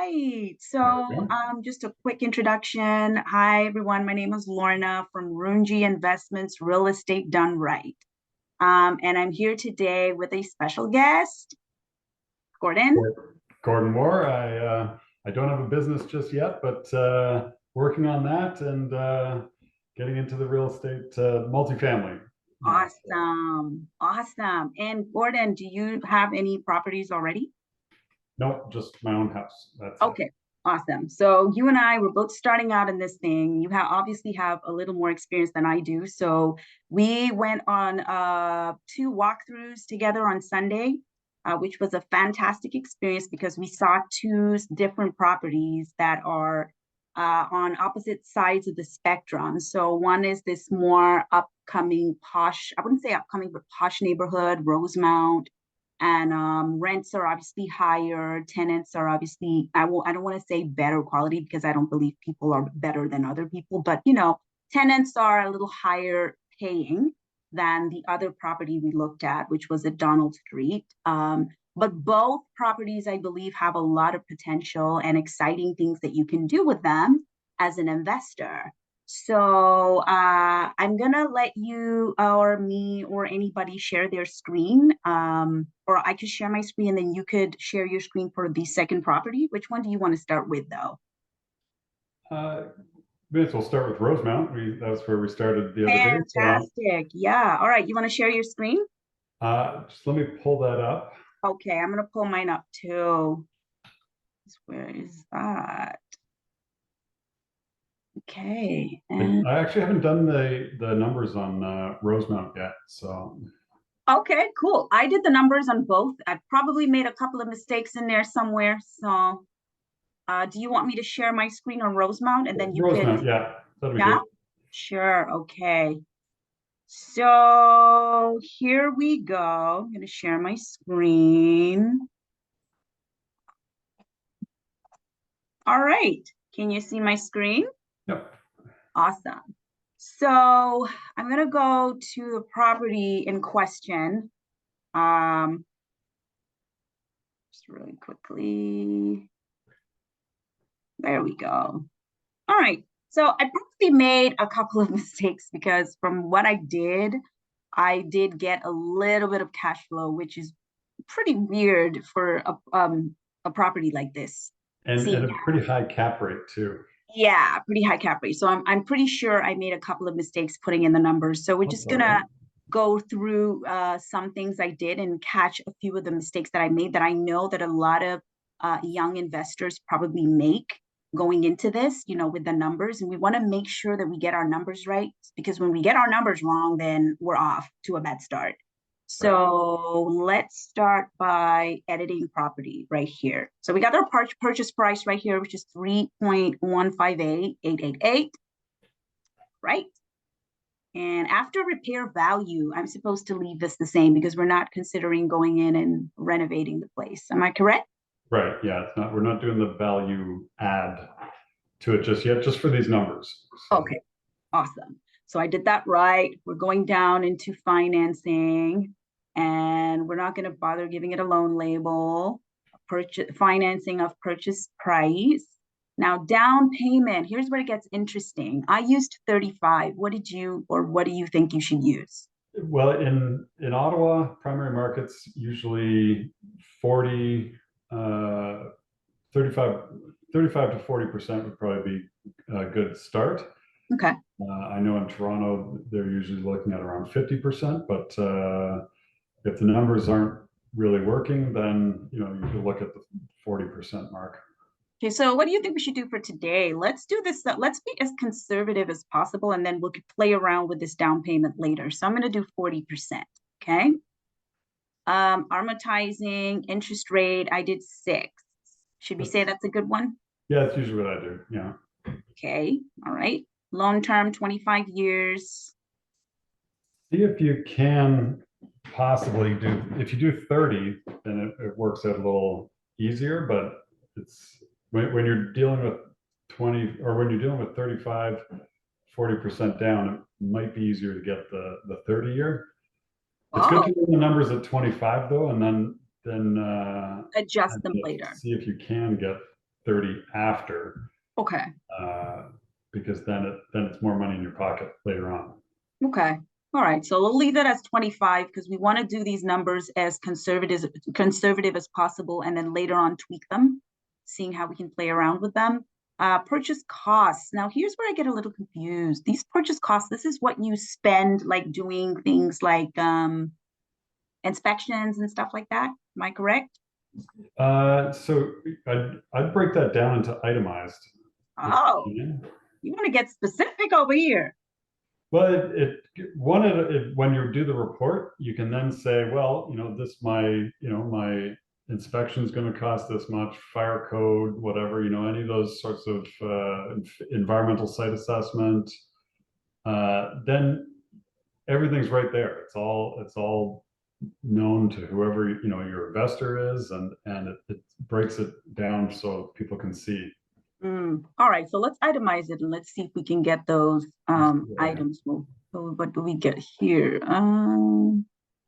right. There So, we go. just a quick introduction. Hi, everyone. My name is Lorna from Rungyi Investments, Real Estate Done Right. And I'm here today with a special guest, Gordon. Gordon Moore. I don't have a business just yet, but working on that and getting into the real estate multifamily now. Awesome. Awesome. And Gordon, do you have any properties already? No, just my own house. That's it. Okay, awesome. So you and I were both starting out in this thing. You have obviously have a little more experience than I do. So we went on two walkthroughs together on Sunday, which was a fantastic experience because we saw two different properties that are on opposite sides of the spectrum. So one is this more upcoming posh, I wouldn't say upcoming, but posh neighborhood, Rosemount, and rents are obviously higher. Tenants are obviously, I don't want to say better quality because I don't believe people are better than other people, but tenants are a little higher paying than the other property we looked at, which was at Donald Street. But both properties, I believe, have a lot of potential and exciting things that you can do with them as an investor. So I'm gonna let you or me or anybody share their screen, or I could share my screen and then you could share your screen for the second property. Which one do you want to start with, though? Uh, May as well start with Rosemount. That's where we started the other day. So Fantastic. Yeah. All right. You want to share your screen? just let me pull that up. Okay, I'm gonna pull mine up too. Where is that? Okay. And I actually haven't done the numbers on Rosemount yet. So okay, cool. I did the numbers on both. I probably made a couple of mistakes in there somewhere. So do you want me to share my screen on Rosemount and then you could, Rosemount, yeah, that'll be yeah, good. sure. Okay. So here we go. I'm going to share my screen. All right. Can you see my screen? Yep. Awesome. So I'm going to go to the property in question. Just really quickly. There we go. All right. So I probably made a couple of mistakes because from what I did get a little bit of cash flow, which is pretty weird for a property like this. And See, a pretty high cap rate too. yeah, pretty high cap rate. So I'm pretty sure I made a couple of mistakes putting in the numbers. So we're That's just all right. gonna go through some things I did and catch a few of the mistakes that I made that I know that a lot of young investors probably make going into this, with the numbers. And we want to make sure that we get our numbers right because when we get our numbers wrong, then we're off to a bad start. Right. So let's start by editing property right here. So we got our purchase price right here, which is 3.158888, right? And after repair value, I'm supposed to leave this the same because we're not considering going in and renovating the place. Am I correct? Right. Yeah. It's not. We're not doing the value add to it just yet, just for these numbers. So Okay, awesome. So I did that right. We're going down into financing and we're not going to bother giving it a loan label. Purchase financing of purchase price. Now down payment, here's where it gets interesting. I used 35. What do you think you should use? well, in Ottawa, primary markets usually 40, 35, 35 to 40% would probably be a good start. Okay. I know in Toronto, they're usually looking at around 50%, but if the numbers aren't really working, then you could look at the 40% mark. Okay, so what do you think we should do for today? Let's do this. Let's be as conservative as possible, and then we'll play around with this down payment later. So I'm going to do 40%. Okay. Amortizing interest rate, I did 6. Should we say That's that's a good one? Yeah, that's usually what I do. Yeah. Okay. All right. Long term, 25 years. See if you can possibly do, if you do 30, then it works out a little easier, but it's when you're dealing with 20 or when you're dealing with 35, 40% down, it might be easier to get the 30 year. It's good Oh, to know the numbers at 25 though, and then adjust and them to later. see if you can get 30 after, Okay. because then it's more money in your pocket later on. Okay. All right. So we'll leave it as 25 because we want to do these numbers as conservative as possible, and then later on tweak them, seeing how we can play around with them. Purchase costs. Now here's where I get a little confused. These purchase costs, this is what you spend like doing things like inspections and stuff like that. Am I correct? So I'd break that down into itemized. Oh, you want to get specific over here. Well, when you do the report, you can then say, well, my inspection is going to cost this much, fire code, whatever, any of those sorts of environmental site assessment. Then everything's right there. It's all known to whoever your investor is, and it breaks it down so people can see. All right, so let's itemize it and let's see if we can get those items moved. So what do we get here?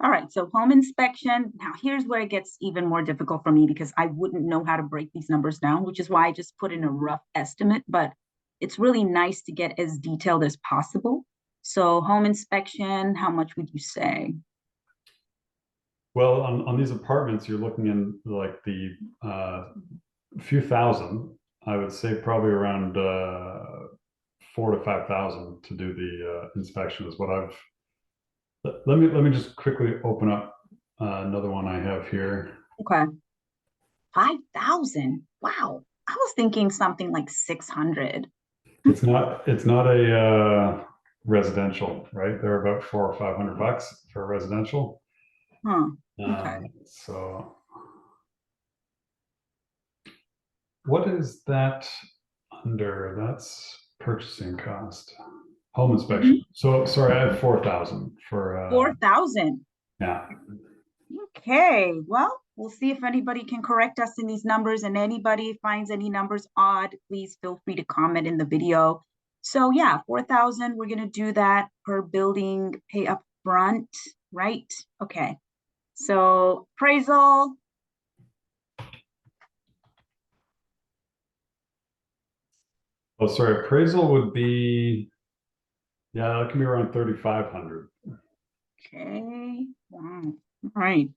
All right, so home inspection. Now here's where it gets even more difficult for me because I wouldn't know how to break these numbers down, which is why I just put in a rough estimate, but it's really nice to get as detailed as possible. So home inspection, how much would you say? Well, on these apartments, you're looking in like the few thousand. I would say probably around 4 to 5 thousand to do the inspection is what I've. Let me just quickly open up another one I have here. Okay. 5,000. Wow. I was thinking something like 600. It's not a residential, right? They're about $400 or $500 for a residential. Huh. Okay. So what is that under? That's purchasing cost. Home inspection. So sorry, I have 4,000 for 4,000. yeah. Okay. Well, we'll see if anybody can correct us in these numbers, and anybody finds any numbers odd, please feel free to comment in the video. So yeah, 4,000, we're going to do that per building, pay up front, right? Okay. So appraisal. Oh, sorry, appraisal would be, yeah, that can be around 3,500. Okay. Wow. All right.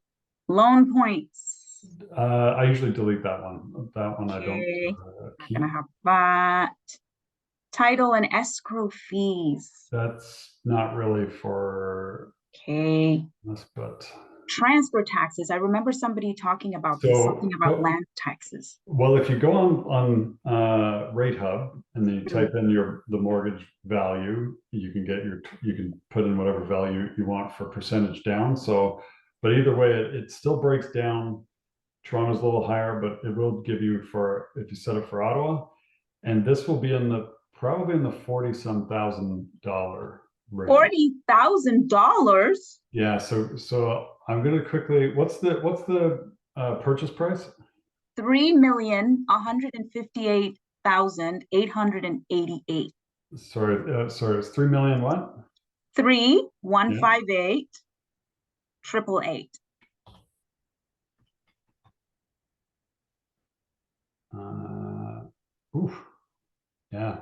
Loan points. I usually delete that one. That one I don't Okay. Not keep. gonna have that. Title and escrow fees. That's not really for Okay. us, but Transfer taxes. I remember somebody talking about this, something so about land taxes. well, if you go on Rate Hub and then you type in the mortgage value, you can put in whatever value you want for percentage down. So, but either way, it still breaks down. Toronto's a little higher, but it will give you if you set it for Ottawa, and this will be probably in the 40-some thousand dollar range. $40,000. Yeah. So I'm gonna quickly. What's the purchase price? 3,158,888. Sorry, it's 3 million what? 3,158,888. Oof, yeah.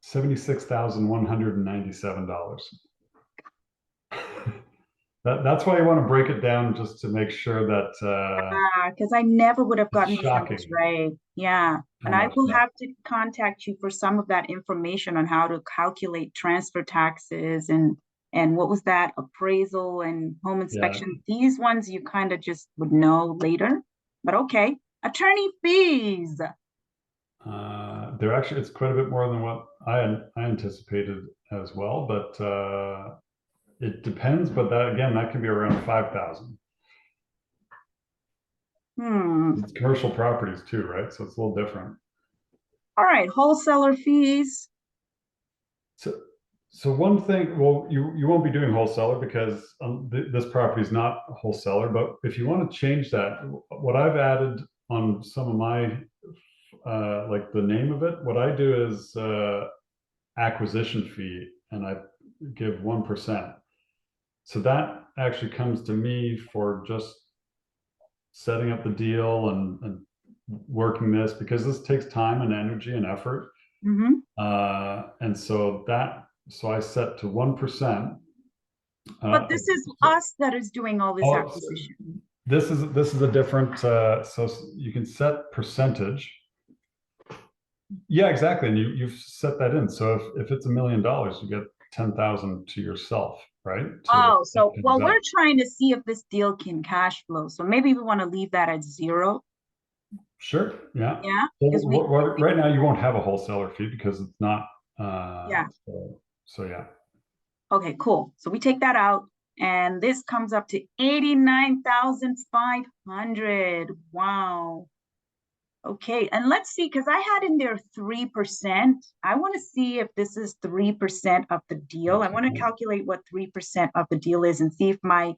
$76,197. That's why you want to break it down, just to make sure that Because I never would have it's gotten these numbers shocking right. Yeah. how And I much will that. have to contact you for some of that information on how to calculate transfer taxes and what was that, appraisal and home Yeah. inspection. These ones you kind of just would know later. But okay. Attorney fees. They're actually, it's quite a bit more than what I anticipated as well, but it depends. But that can be around 5,000. It's commercial properties too, right? So it's a little different. All right, wholesaler fees. So one thing, well, you won't be doing wholesaler because this property is not wholesaler. But if you want to change that, what I've added on some of my like the name of it, what I do is acquisition fee, and I give 1%. So that actually comes to me for just setting up the deal and working this because this takes time and energy and effort. Hmm. And so I set to 1%. But Uh, this is us that is doing all this oh, acquisition. this is a different, so you can set percentage. Yeah, exactly. And you've set that in. So if it's $1 million, you get 10,000 to yourself, right? To Oh, so, well, we're invest. trying to see if this deal can cash flow. So maybe we want to leave that at zero. Sure. Yeah. Yeah. So Because right now you won't have a wholesaler fee because it's not, yeah. so yeah. Okay, cool. So we take that out. And this comes up to 89,500. Wow. Okay, and let's see, because I had in there 3%. I want to see if this is 3% of the deal. I want to calculate what 3% of the deal is and see if my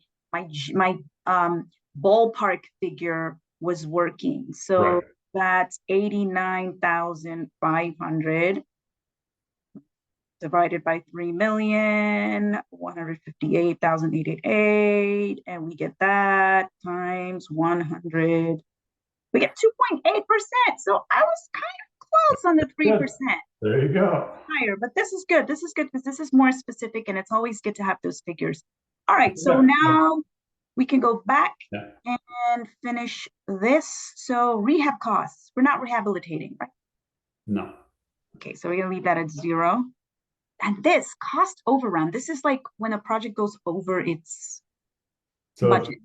ballpark figure was working. Right. So that's 89,500 divided by 3,158,888, and we get that times 100. We get 2.8%. So I was kind of close on the Good. 3% There you go. higher, but this is good. This is good because this is more specific and it's always good to have those figures. All right, so Yeah. Yeah. now we can go back Yeah. and finish this. So rehab costs, we're not rehabilitating, right? No. Okay, so we're gonna leave that at zero. And this cost overrun, this is like when a project goes over its So budget.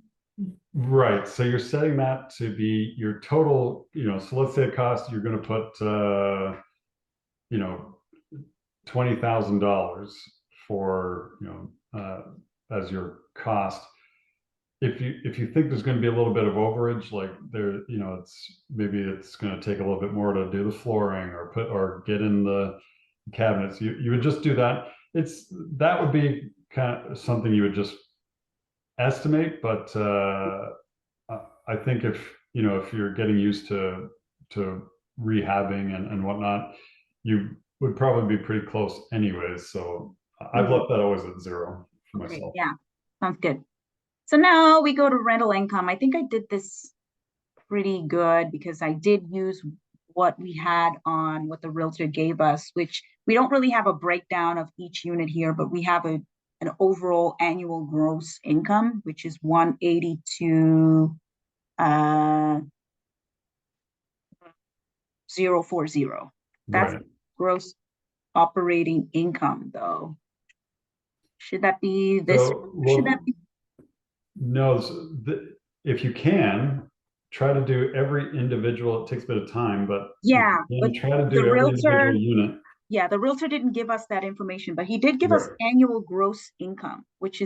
right. So you're setting that to be your total, so let's say it costs, you're going to put, you know, $20,000 for, as your cost. If you think there's going to be a little bit of overage, like there, it's going to take a little bit more to do the flooring or get in the cabinets, you would just do that. That would be kind of something you would just estimate, but I think if you're getting used to rehabbing and whatnot, you would probably be pretty close anyways. So I've Hmm. left that always at zero for Okay, myself. yeah, sounds good. So now we go to rental income. I think I did this pretty good because I did use what we had on what the realtor gave us, which we don't really have a breakdown of each unit here, but we have an overall annual gross income, which is 182 040. That's Right. gross operating income though. Should that be this? So, Should that well, be? no, if you can, try to do every individual. It takes a bit of time, but if Yeah, you but can, try to the do every individual realtor, unit. yeah, the realtor didn't give us that information, but he did give us Right. annual gross income, which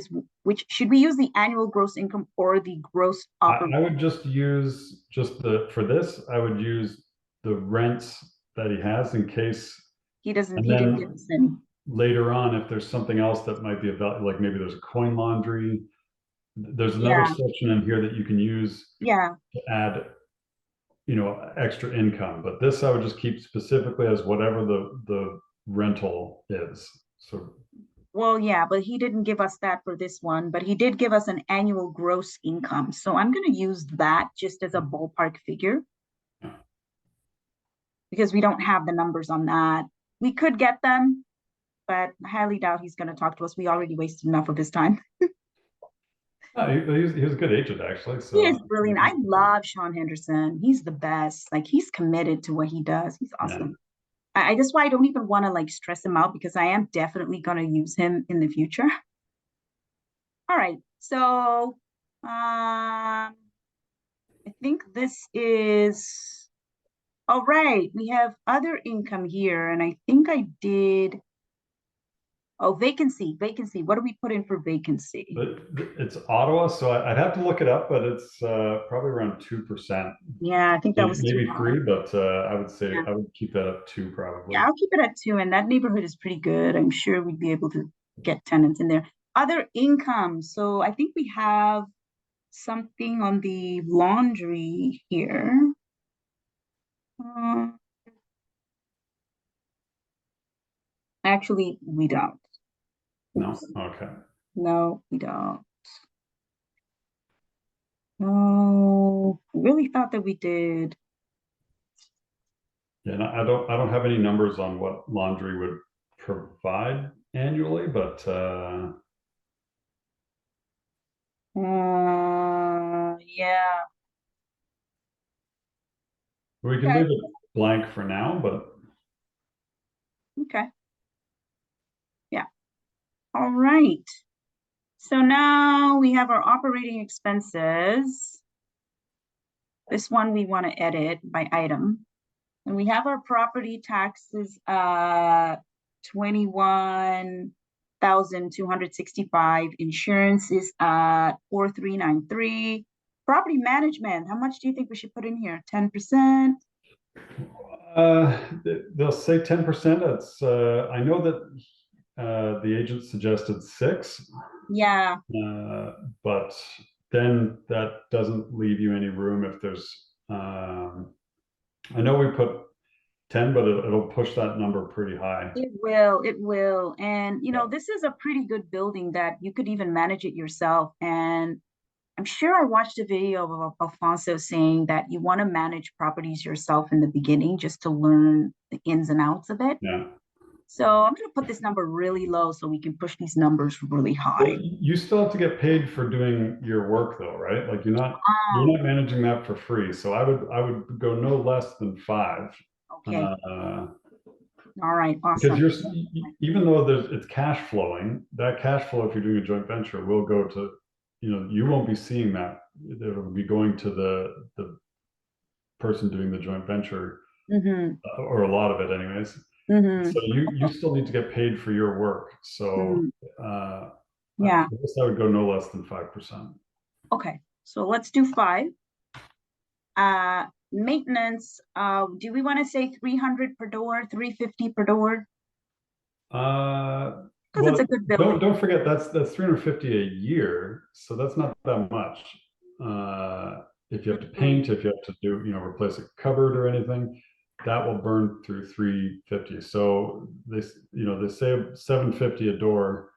should we use the annual gross income or the gross operating? I would just use for this, I would use the rents that he has in case, and He didn't give then us any. later on, if there's something else that might be about, like maybe there's a coin laundry, there's another Yeah, section in here that you can use yeah. to add, extra income. But this I would just keep specifically as whatever the rental is. So Well, yeah, but he didn't give us that for this one, but he did give us an annual gross income. So I'm going to use that just as a ballpark figure because we don't have the numbers on that. We could get them, but I highly doubt he's going to talk to us. We already wasted enough of his time. he was a good agent actually. He is So brilliant. I love Sean Henderson. He's the best. Like he's committed to what he does. He's yeah. awesome. I that's why I don't even want to like stress him out because I am definitely going to use him in the future. All right. So I think this is all right. We have other income here, and I think I did. Oh, vacancy. What do we put in for vacancy? But it's Ottawa, so I'd have to look it up, but it's probably around 2%. Yeah, I think that was too Maybe high. three, but I would say Yeah. I would keep that up two Yeah, probably. I'll keep it at two, and that neighborhood is pretty good. I'm sure we'd be able to get tenants in there. Other income. So I think we have something on the laundry here. Uh, Actually, we don't. No, Oops. okay. No, we don't. No, I really thought that we did. Yeah, and I don't have any numbers on what laundry would provide annually, but Yeah. we can Okay. leave it blank for now, but Okay. Yeah. All right. So now we have our operating expenses. This one we want to edit by item. And we have our property taxes, 21,265. Insurance is at 4,393. Property management, how much do you think we should put in here? 10%? they'll say 10%. It's I know that the agent suggested 6, Yeah, but then that doesn't leave you any room if there's I know we put 10, but it'll push that number pretty high. it will, it will. And Yeah. this is a pretty good building that you could even manage it yourself. And I'm sure I watched a video of Alfonso saying that you want to manage properties yourself in the beginning just to learn the ins and outs of it. Yeah. So I'm going to put this number really low so we can push these numbers really Well, high. you still have to get paid for doing your work though, right? Like you're Oh, not managing that for free. So I would go no less than 5. okay. Uh, All right. because Awesome. you're even though it's cash flowing, that cash flow, if you're doing a joint venture, will go to, you won't be seeing that. It'll be going to the person doing the joint venture, Mm-hmm. or a lot of it anyways. Mm-hmm. So you still need to get paid for your work. So Mm-hmm. uh, I Yeah. guess I would go no less than 5%. Okay. So let's do 5. Maintenance. Do we want to say 300 per door, 350 per door? Uh, Because it's well, a good don't building. don't forget that's 350 a year, so that's not that much. If you have to Mhm. paint, if you have to do, replace a cupboard or anything, that will burn through 350. So they say 750 a door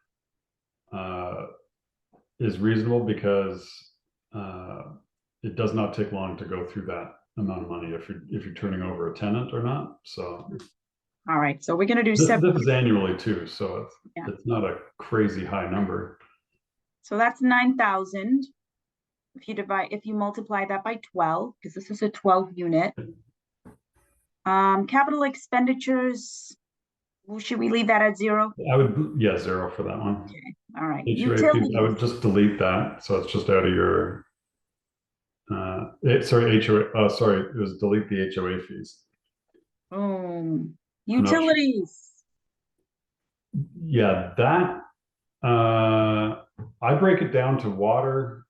uh, is reasonable because uh, it does not take long to go through that amount of money if you're turning over a tenant or not. So All right. So we're going to do this is 750. annually too, so it's Yeah. it's not a crazy high number. So that's 9,000. If you multiply that by 12, because this is a 12 unit. Capital expenditures, should we leave that at 0? I would, yeah, 0 for that one. Okay. All right. HOA fees, I would Utilities. just delete that, so it's just out of your, sorry, HOA, sorry, it was delete the HOA fees. I'm not sure. Utilities. Yeah, that, I break it down to water,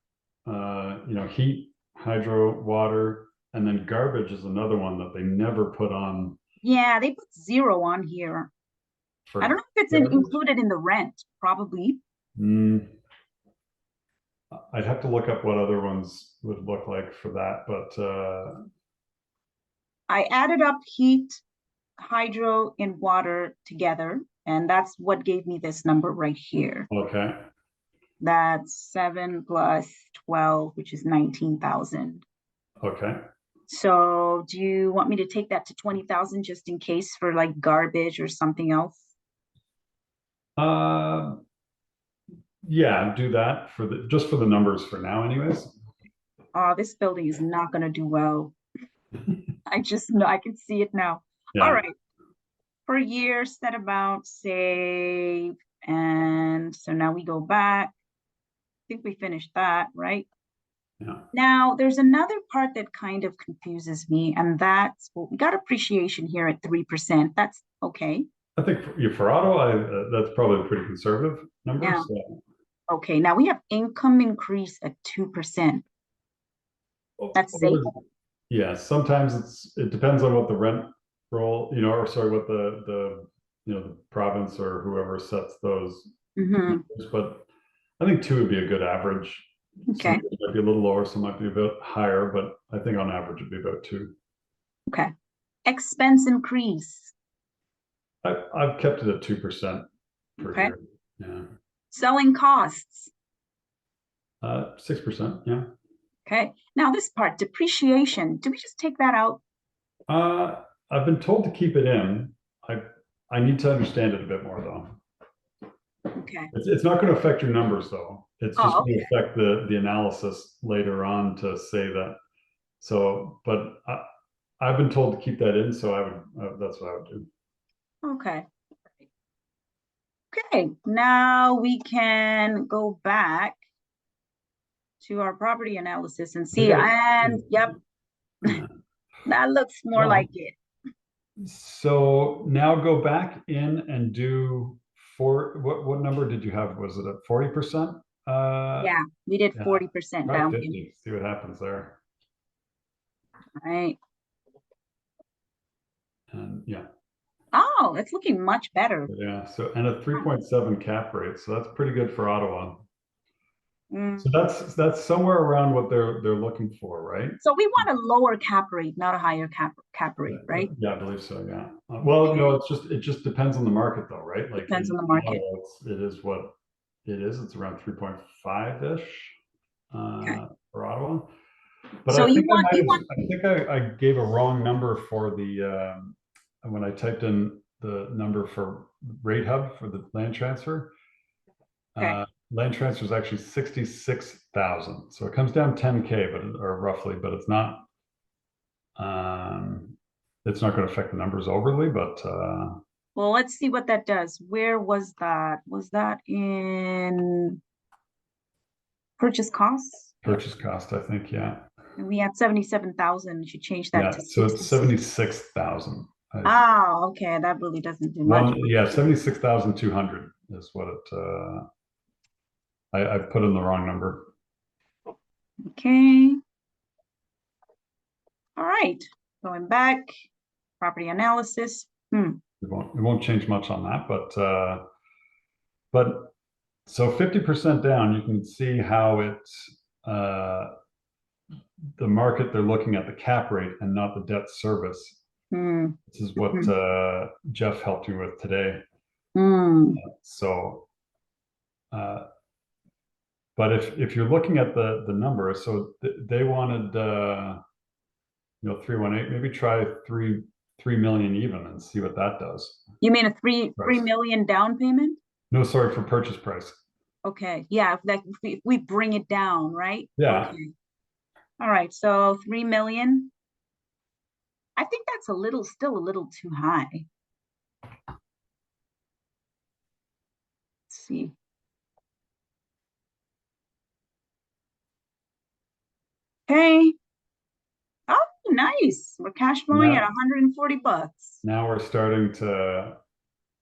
heat, hydro, water, and then garbage is another one that they never put on Yeah, they put 0 on here. I don't for know if it's garbage. included in the rent, probably. Hmm, I'd have to look up what other ones would look like for that, but I added up heat, hydro, and water together, and that's what gave me this number right here. okay, That's 7 plus 12, which is 19,000. okay. So do you want me to take that to 20,000 just in case for like garbage or something else? Uh, yeah, do that for just for the numbers for now, anyways. Oh, this building is not going to do well. I just know, I can see it now. All Yeah, right. Per year, set amount, save. And so now we go back. I think we finished that, right? yeah. Now, there's another part that kind of confuses me, and that's, well, we got appreciation here at 3%. That's okay. I think for auto, that's probably a pretty conservative number. Yeah. So, Okay. Now we have income increase at 2%. That's safe. yeah, sometimes it depends on what the rent roll, or sorry, what the province or whoever sets those Hmm. numbers. But I think 2 would be a good average. Some Okay. might be a little lower, some might be a bit higher, but I think on average it'd be about 2. Okay. Expense increase. I've kept it at 2% per Okay. year. Yeah. Selling costs. 6%. Yeah. Okay. Now this part, depreciation. Do we just take that out? I've been told to keep it in. I, I need to understand it a bit more though. Okay. It's not going to affect your numbers though. It's just Oh, going okay. to affect the analysis later on to say that. So, but I've been told to keep that in, so I would, that's what I would do. Okay. Okay. Now we can go back to our property analysis and We see. got And yep, yeah. that looks more like Well, it. so now go back in and do what number did you have? Was it at 40%? Yeah, we did Yeah, 40% try down payment. 50, see what happens there. Right. And yeah, Oh, it's looking much better. yeah. So and a 3.7 cap rate. So that's pretty good for Ottawa. So Mm. that's somewhere around what they're looking for, right? So we want a lower cap rate, not a higher cap rate, right? Yeah, I believe so. Yeah. Well, no, Okay. it just depends on the market though, right? Like Depends in on the market. Ottawa, it is what it is. It's around 3.5 ish Okay. for Ottawa. But So I you think want you want I gave a wrong number for the when I typed in the number for rate hub for the land transfer. okay. Land transfer is actually 66,000. So it comes down 10K, but or roughly, but um, it's not going to affect the numbers overly, but Well, let's see what that does. Where was that? Was that in purchase costs? Yep. purchase cost, I think, yeah. And we had 77,000. You should change that Yeah. to So it's 66. 76,000. Ah, okay. That really doesn't do much. One, yeah, 76,200 is what I put in the wrong number. Okay. All right. Going back, property analysis. It won't change much on that, but so 50% down, you can see how it's the market they're looking at the cap rate and not the debt service. Hmm. This is what Hmm. Jeff helped me with today. Hmm. So, but if you're looking at the number, so they wanted 318, maybe try 3 million even and see what that does. You mean a three Price. million down payment? No, sorry, for purchase price. Okay. Yeah. If we bring it down, right? Yeah, Okay. All right. So 3 million. I think that's still a little too high. Let's see. Okay. Oh, nice. We're cash flowing at now 140 bucks. now we're starting to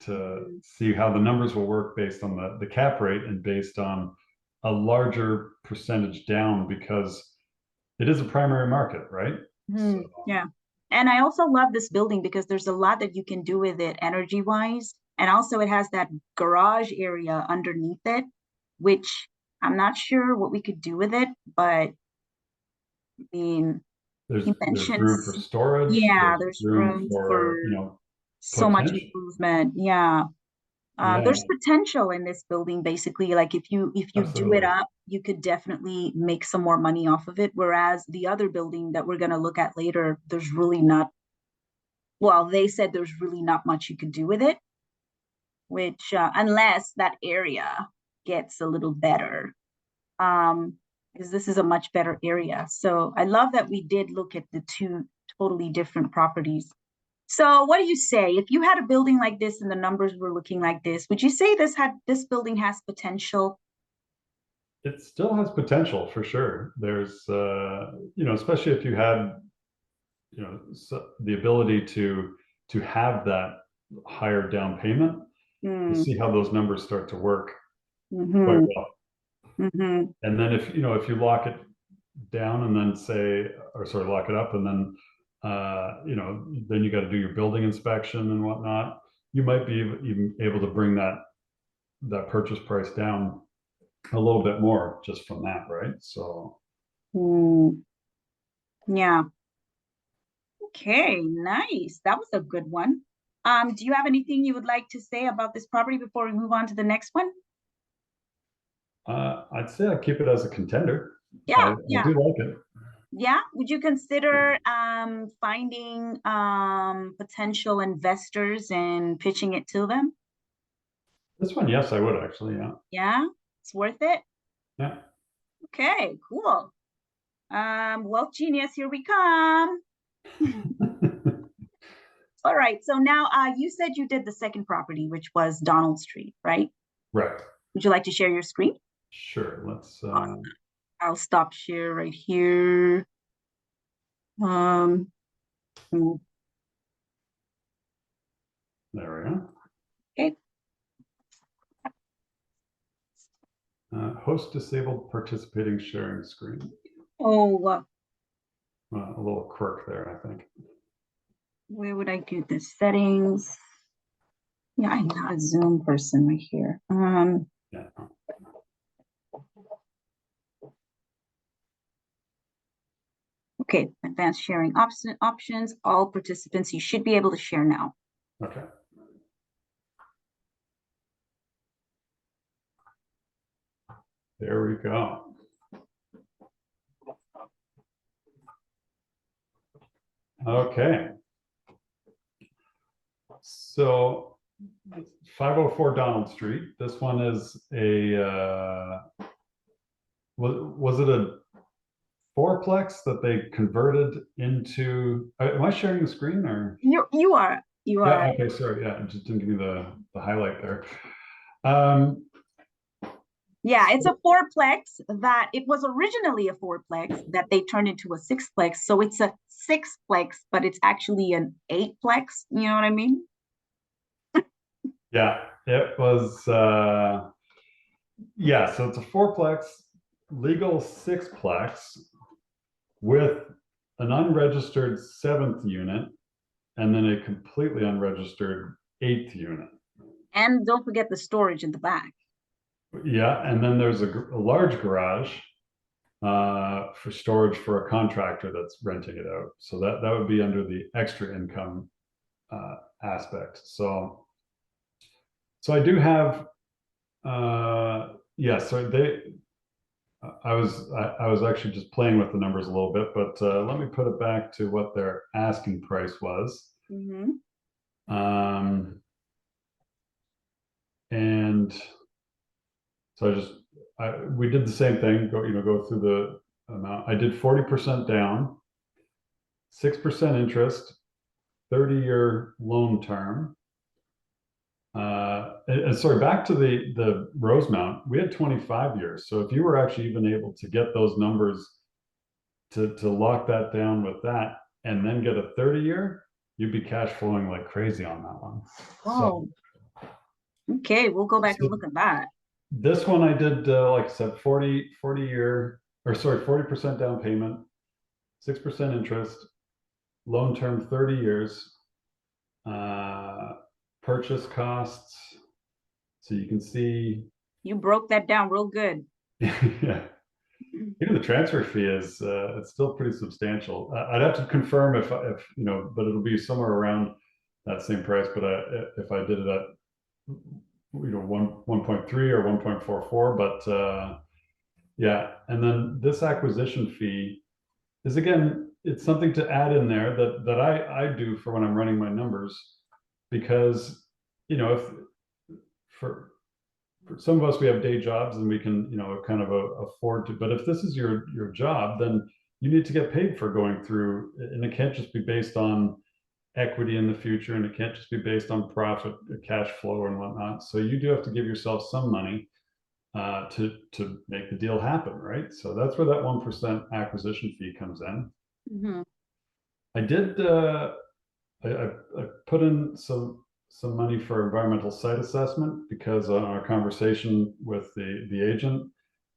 Mm. see how the numbers will work based on the cap rate and based on a larger percentage down because it is a primary market, right? So Yeah. And I also love this building because there's a lot that you can do with it energy wise. And also it has that garage area underneath it, which I'm not sure what we could do with it, but I mean, he there's room mentions, for storage, yeah, there's there's room room for for so much potential. improvement. Yeah. Yeah, There's potential in this building, basically. Like if you do it absolutely. up, you could definitely make some more money off of it. Whereas the other building that we're gonna look at later, there's really not, well, they said there's really not much you could do with it, which unless that area gets a little better. Because this is a much better area. So I love that we did look at the two totally different properties. So what do you say? If you had a building like this and the numbers were looking like this, would you say this building has potential? It still has potential for sure. There's especially if you had the ability to have that higher down payment, you Mm, see how those numbers start to work quite mm-hmm, well. mm-hmm, And then if you lock it down and then say, or sorry, lock it up and then then you got to do your building inspection and whatnot. You might be even able to bring that purchase price down a little bit more just from that, right? So mm, yeah. Okay, nice. That was a good one. Do you have anything you would like to say about this property before we move on to the next one? I'd say I keep it as a contender. I Yeah, do yeah. like it. Yeah, would you consider finding potential investors and pitching it to them? This one, yes, I would actually. Yeah. Yeah, it's worth it. Yeah. Okay, cool. Wealth Genius, here we come. All right, so now you said you did the second property, which was Donald Street, right? Right. Would you like to share your screen? Sure. Let's. Awesome. I'll stop share right here. Um, There we go. okay. Host disabled participating sharing screen. Oh, A little quirk there, I think. where would I do the settings? Yeah, I'm not a Zoom person right here. Yeah. Okay, advanced sharing options. All participants, you should be able to share now. Okay. There we go. Okay. So 504 Donald Street. This one is was it a fourplex that they converted into? Am I sharing the screen or? You Yeah. are. Okay. Sorry. Yeah. It just didn't give me the highlight there. Um, Yeah, it's a fourplex that it was originally a fourplex that they turned into a sixplex. So it's a sixplex, but it's actually an eightplex. You know what I mean? yeah. It was. Yeah. So it's a fourplex, legal sixplex with an unregistered seventh unit and then a completely unregistered eighth unit. And don't forget the storage in the back. Yeah, and then there's a large garage for storage for a contractor that's renting it out. So that would be under the extra income aspect. So I do have yeah. So I was actually just playing with the numbers a little bit, but let me put it back to what their asking price was. Mm-hmm. Um, and so we did the same thing, go through the amount. I did 40% down, 6% interest, 30-year loan term. And sorry, back to the Rosemount, we had 25 years. So if you were actually even able to get those numbers to lock that down with that and then get a 30-year, you'd be cash flowing like crazy on that one. Oh, okay. We'll go back and So look at that. this one I did, like I said, 40 year, or sorry, 40% down payment, 6% interest, loan term 30 years, uh, purchase costs. So you can see, You broke that down real good. yeah, even the transfer fee is, it's still pretty substantial. I'd have to confirm if but it'll be somewhere around that same price. But if I did it at, 1.3 or 1.44, but yeah. And then this acquisition fee is, again, it's something to add in there that I do for when I'm running my numbers, because if for some of us, we have day jobs and we can kind of afford to, but if this is your job, then you need to get paid for going through, and it can't just be based on equity in the future, and it can't just be based on profit, cash flow and whatnot. So you do have to give yourself some money to make the deal happen, right? So that's where that 1% acquisition fee comes in. Mm-hmm. I did. I put in some money for environmental site assessment, because on our conversation with the agent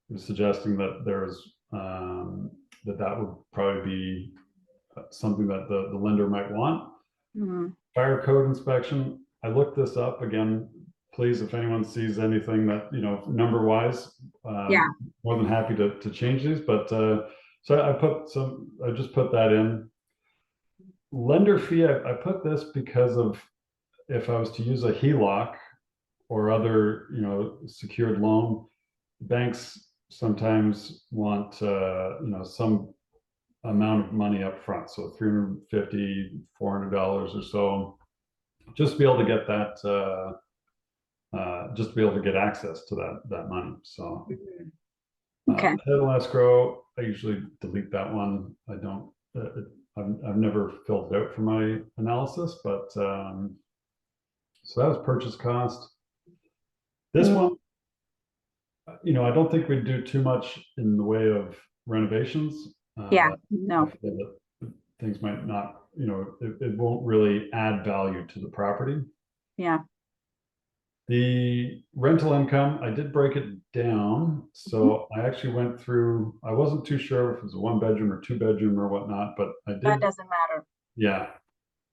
was suggesting that there's that would probably be something that the lender might want. Mm-hmm. Fire code inspection. I looked this up again. Please, if anyone sees anything that number wise, Yeah. more than happy to change these. But so I just put that in. Lender fee, I put this because of, if I was to use a HELOC or other secured loan, banks sometimes want some amount of money up front. So 350, $400 or so, just to be able to get that, just to be able to get access to that money. So Mhm. Okay. title escrow, I usually delete that one. I don't, I've never filled it out for my analysis, but so that was purchase cost. This Mm, one, I don't think we'd do too much in the way of renovations. yeah, I no, feel that things might not, it won't really add value to the property. yeah. The rental income, I did break it down. Mhm. So I actually went through, I wasn't too sure if it was a 1 bedroom or 2 bedroom or whatnot, but I That did, doesn't matter. yeah,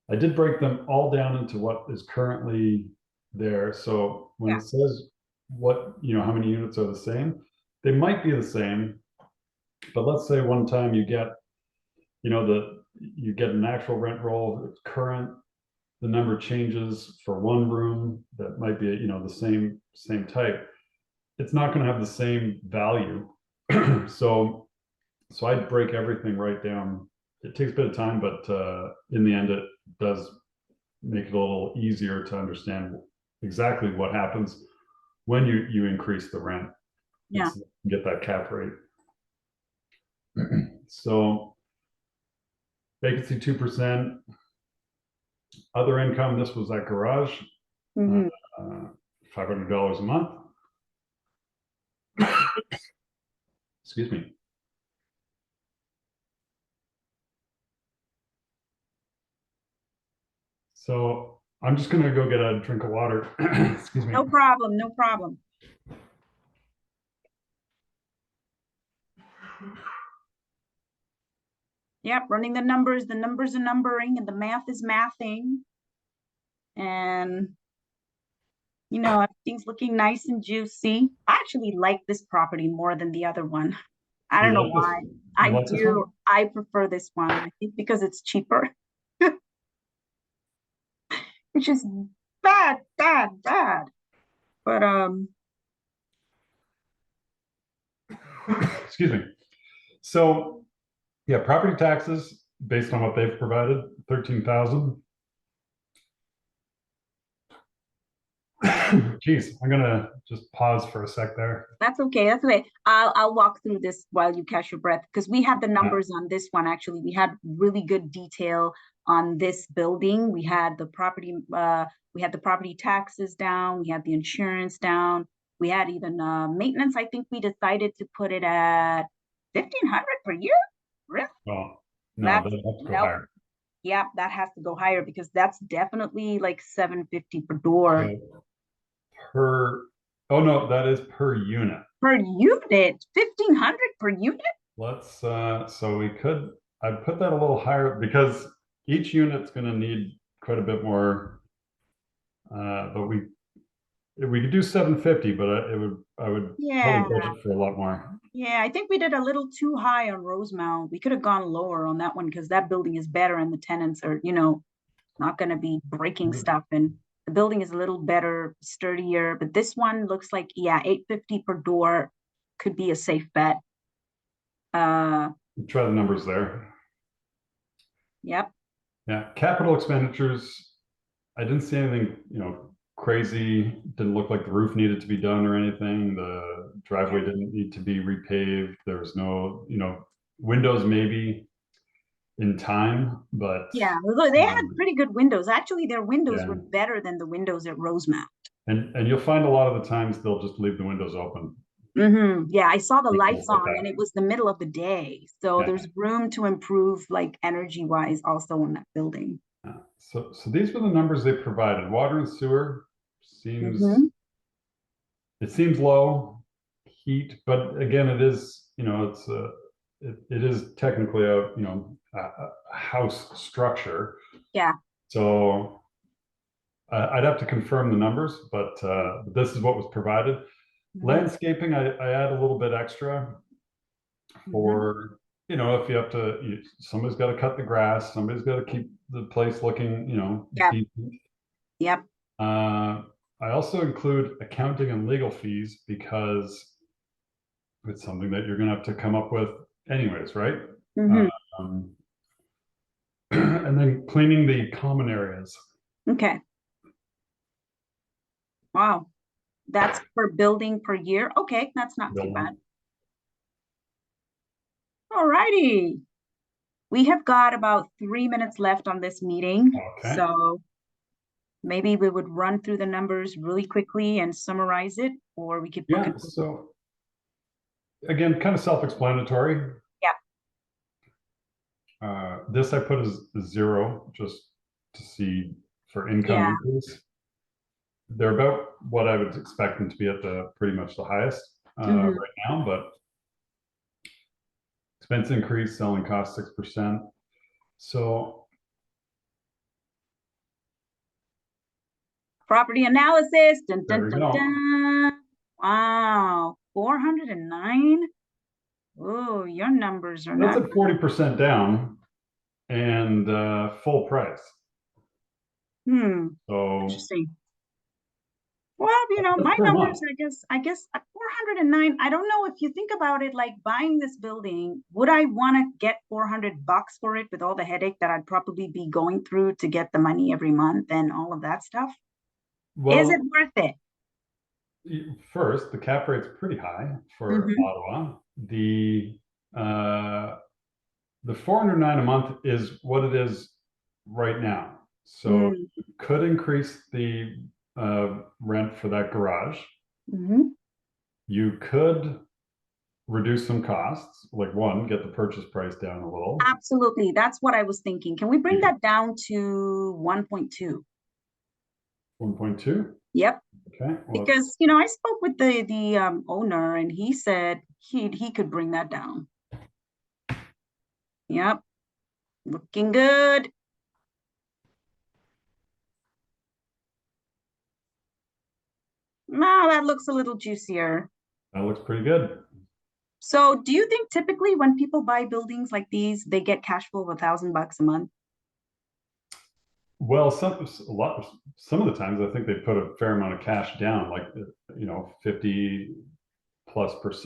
I did break them all down into what is currently there. So when Yeah, it says how many units are the same, they might be the same, but let's say one time you get an actual rent roll, it's current, the number changes for one room that might be, the same type. It's not going to have the same value. So I'd break everything right down. It takes a bit of time, but in the end, it does make it a little easier to understand exactly what happens when you increase the rent and yeah. get that cap rate. So vacancy 2%, other income. This was that garage, uh, Hmm. uh, $500 a month. Excuse me. So I'm just gonna go get a drink of water. Excuse me. No problem, no problem. Yep, running the numbers are numbering, and the math is mathing. And everything's looking nice and juicy. I actually like this property more than the other one. I You don't know like this? why. You I like this do. one? I prefer this one. I think because it's cheaper, which is bad, bad, bad. But Excuse me. So yeah, property taxes based on what they've provided, 13,000. Geez, I'm gonna just pause for a sec there. that's okay. That's okay. I'll walk through this while you catch your breath because we had the Yeah. numbers on this one. Actually, we had really good detail on this building. We had the property taxes down. We had the insurance down. We had even maintenance. I think we decided to put it at 1,500 per year. Really? Well, no, That's they have to go nope. higher. Yeah, that has to go higher because that's definitely like 750 per door So per, oh no, that is per unit. per unit. 1,500 per unit. So I'd put that a little higher because each unit's gonna need quite a bit more. But we could do 750, but I would probably Yeah. budget for a lot more. Yeah, I think we did a little too high on Rosemount. We could have gone lower on that one because that building is better and the tenants are, not going to be breaking stuff. And the building is a little better, sturdier. But this one looks like, yeah, 850 per door could be a safe bet. Uh, Try the numbers there. yep. Yeah, capital expenditures. I didn't see anything, crazy. Didn't look like the roof needed to be done or anything. The driveway Yeah. didn't need to be repaved. There was no, windows maybe in time, but Yeah. Look, they had um, pretty good windows. Actually, their windows were yeah. better than the windows at Rosemount. And you'll find a lot of the times they'll just leave the windows open. Yeah, I saw the lights Like on and it that. was the middle of the day. So Yeah. there's room to improve like energy wise also in that building. Yeah. So these were the numbers they provided. Water and sewer seems Hmm. it seems low. Heat, but again, it is it is technically a house structure. Yeah. So I'd have to confirm the numbers, but this is what was provided. Hmm. Landscaping, I add a little bit extra Hmm. for if you have to. Somebody's got to cut the grass. Somebody's got to keep the place looking Yep. decent. Yep. Uh, I also include accounting and legal fees because it's something that you're going to have to come up with anyways, right? Uh, Hmm. Um, and then cleaning the common areas. Okay. Wow. That's per building per year. Okay, that's not too bad. Building. All righty. We have got about 3 minutes left on this meeting. Okay. So maybe we would run through the numbers really quickly and summarize it, or we could book it. Yeah. So again, kind of self-explanatory. Yeah. This I put as 0 just to see for income Yeah. increase. They're about what I would expect them to be at the pretty much the highest Mhm. right now, but expense increase, selling cost 6%. So Property analysis. Dun, there dun, we dun, go. dun. Wow. 409. Oh, your numbers are That's not. at 40% down and full price. So Interesting. Well, that's my per numbers, month. I guess at 409, I don't know if you think about it, like buying this building, would I want to get $400 for it with all the headache that I'd probably be going through to get the money every month and all of that stuff? Is it Well, worth it? first, the cap rate's pretty high for Mm-hmm. Ottawa. Uh, the 409 a month is what it is right now. So Mm-hmm. you could increase the rent for that garage. Mm-hmm. You could reduce some costs, like one, get the purchase price down a little. Absolutely. That's what I was thinking. Can we bring You that down to 1.2? 1.2. Yep. Okay. Well, Because, I spoke with the owner and he said he could bring that down. Yep. Looking good. Now that looks a little juicier. that looks pretty good. So do you think typically when people buy buildings like these, they get cash flow of $1,000 a month? Well, some of the times I think they put a fair amount of cash down, like 50+%,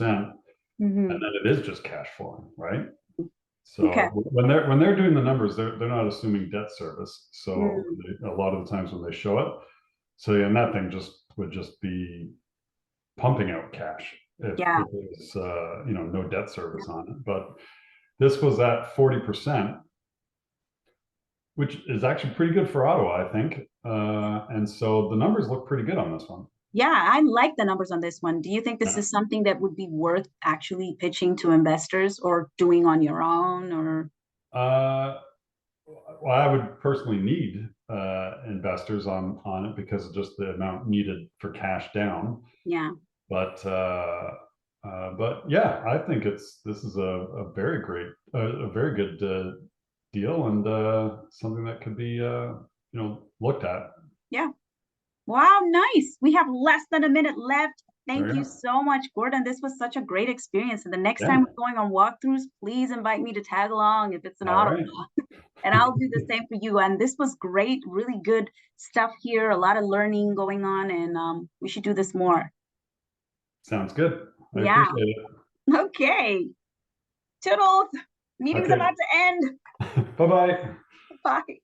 and Mm-hmm. then it is just cash flowing, right? Okay. So when they're doing the numbers, they're not assuming debt service. So Mm, a lot of the times when they show it, so yeah, and that thing would just be pumping out cash if yeah. it was no debt service on it. But this was at 40%, which is actually pretty good for Ottawa, I think. And so the numbers look pretty good on this one. Yeah, I like the numbers on this one. Do you think this Yeah. is something that would be worth actually pitching to investors or doing on your own or Well, I would personally need investors on it because of just the amount needed for cash down. yeah. But yeah, I think this is a very great, a very good deal and something that could be looked at. Yeah. Wow, nice. We have less than a minute left. There Thank you you go. so much, Gordon. This was such a great experience. And the next Yeah. time we're going on walkthroughs, please invite me to tag along if it's an All auto. right. And I'll do the same for you. And this was great, really good stuff here, a lot of learning going on, and we should do this more. Sounds good. I Yeah. appreciate it. Okay. Toodles. Meeting's Okay. about to end. Bye bye. Bye.